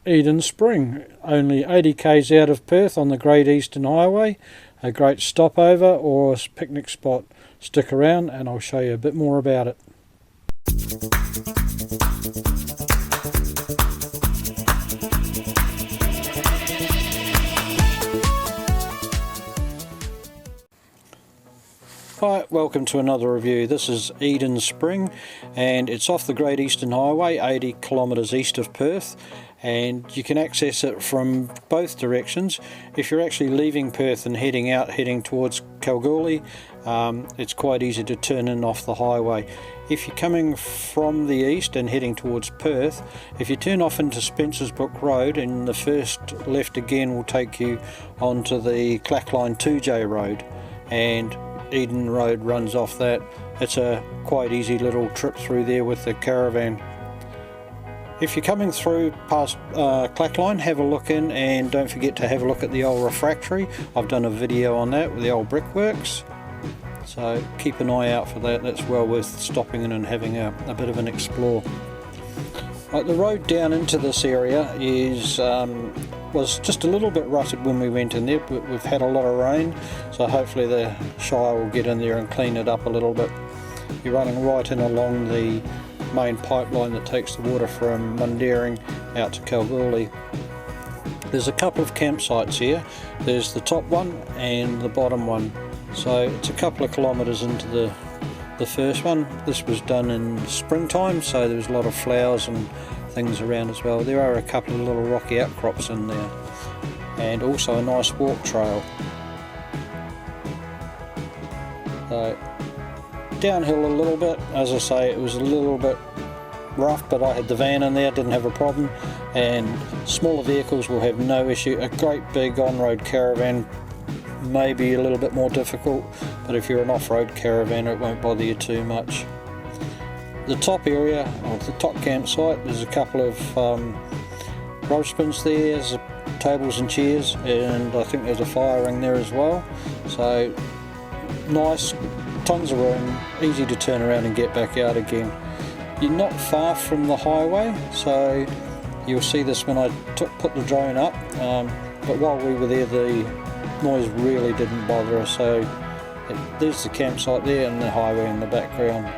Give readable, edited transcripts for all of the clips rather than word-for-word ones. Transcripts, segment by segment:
Eadine Springs, only 80 k's out of Perth on the Great Eastern Highway. A great stopover or a picnic spot. Stick around and I'll show you a bit more about it. Hi, welcome to another review. This is Eadine Springs and it's off the Great Eastern Highway, 80 kilometres east of Perth, and you can access it from both directions. If you're actually leaving Perth and heading towards Kalgoorlie, it's quite easy to turn in off the highway. If you're coming from the east and heading towards Perth, if you turn off into Spencer's Brook Road, and the first left again will take you onto the Clackline 2J road, and Eadine Road runs off that. It's a quite easy little trip through there with the caravan. If you're coming through past Clackline, have a look in, and don't forget to have a look at the old refractory. I've done a video on that with the old brickworks, so keep an eye out for that. That's well worth stopping in and having a bit of an explore. The road down into this area was just a little bit rutted when we went in there. We've had a lot of rain, so hopefully the Shire will get in there and clean it up a little bit. You're running right in along the main pipeline that takes the water from Mundaring out to Kalgoorlie. There's a couple of campsites here. There's the top one and the bottom one, so it's a couple of kilometres into the first one. This was done in springtime, so there was a lot of flowers and things around as well. There are a couple of little rocky outcrops in there, and also a nice walk trail. So downhill a little bit, as I say, it was a little bit rough, but I had the van in there, didn't have a problem, and smaller vehicles will have no issue. A great big on-road caravan may be a little bit more difficult, but if you're an off-road caravan it won't bother you too much. The top area, or the top campsite, there's a couple of rubbish bins there, there's tables and chairs, and I think there's a fire ring there as well. So nice, tons of room, easy to turn around and get back out again. You're not far from the highway, so you'll see this when I put the drone up, but while we were there the noise really didn't bother us. So there's the campsite there and the highway in the background.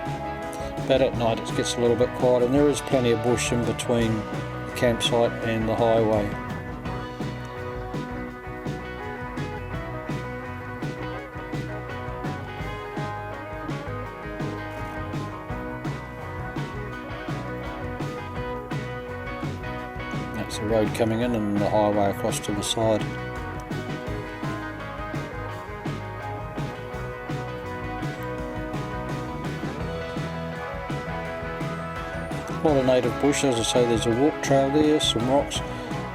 But at night it gets a little bit quiet, and there is plenty of bush in between the campsite and the highway. That's the road coming in and the highway across to the side. A lot of native bush, as I say. There's a walk trail there, some rocks.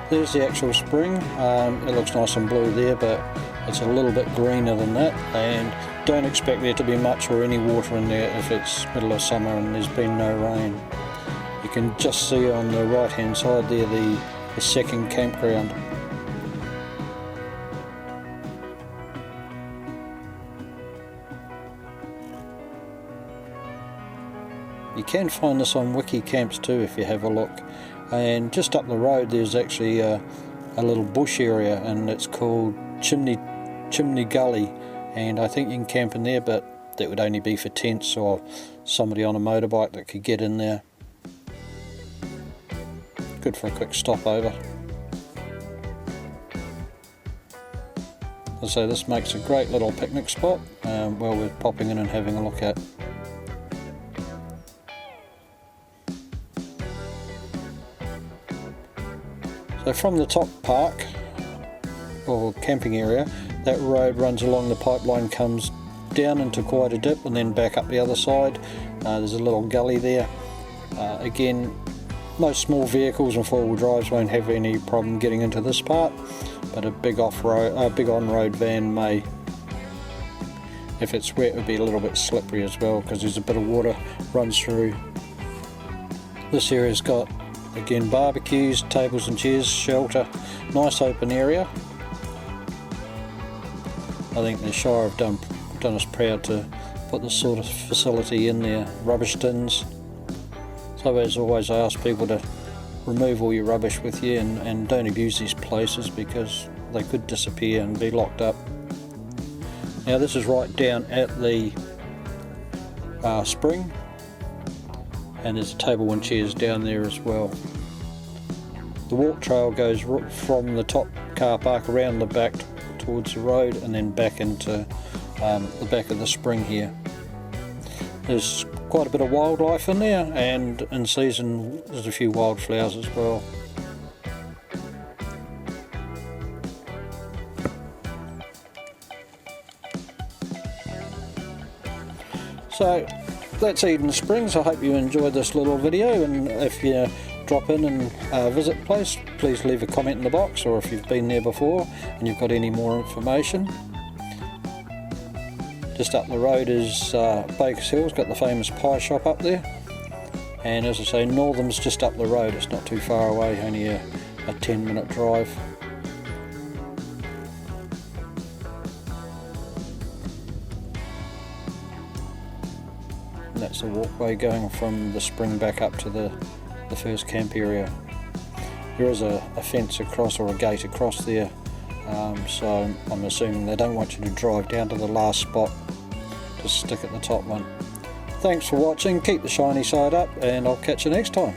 There's the actual spring. It looks nice and blue there, but it's a little bit greener than that, and don't expect there to be much or any water in there if it's middle of summer and there's been no rain. You can just see on the right hand side there the second campground. You can find this on Wiki Camps too if you have a look, and just up the road there's actually a little bush area, and it's called Chimney Gully, and I think you can camp in there, but that would only be for tents or somebody on a motorbike that could get in there. Good for a quick stopover. So this makes a great little picnic spot, well worth popping in and having a look at. So from the top park, or camping area, that road runs along the pipeline, comes down into quite a dip and then back up the other side. There's a little gully there. Again, most small vehicles and four-wheel drives won't have any problem getting into this part, but a big on-road van may. If it's wet, it would be a little bit slippery as well, because there's a bit of water runs through. This area's got, again, barbecues, tables and chairs, shelter, nice open area. I think the Shire have done us proud to put this sort of facility in there. Rubbish tins. So as always, I ask people to remove all your rubbish with you, and don't abuse these places because they could disappear and be locked up. Now this is right down at the spring, and there's a table and chairs down there as well. The walk trail goes from the top car park around the back towards the road and then back into the back of the spring here. There's quite a bit of wildlife in there, and in season there's a few wildflowers as well. So that's Eadine Springs. I hope you enjoyed this little video, and if you drop in and visit the place, please leave a comment in the box, or if you've been there before and you've got any more information. Just up the road is Baker's Hill's got the famous pie shop up there, and as I say, Northam's just up the road. It's not too far away, only a 10-minute drive. And that's the walkway going from the spring back up to the first camp area. There is a fence across, or a gate across there, so I'm assuming they don't want you to drive down to the last spot, just stick at the top one. Thanks for watching, keep the shiny side up, and I'll catch you next time.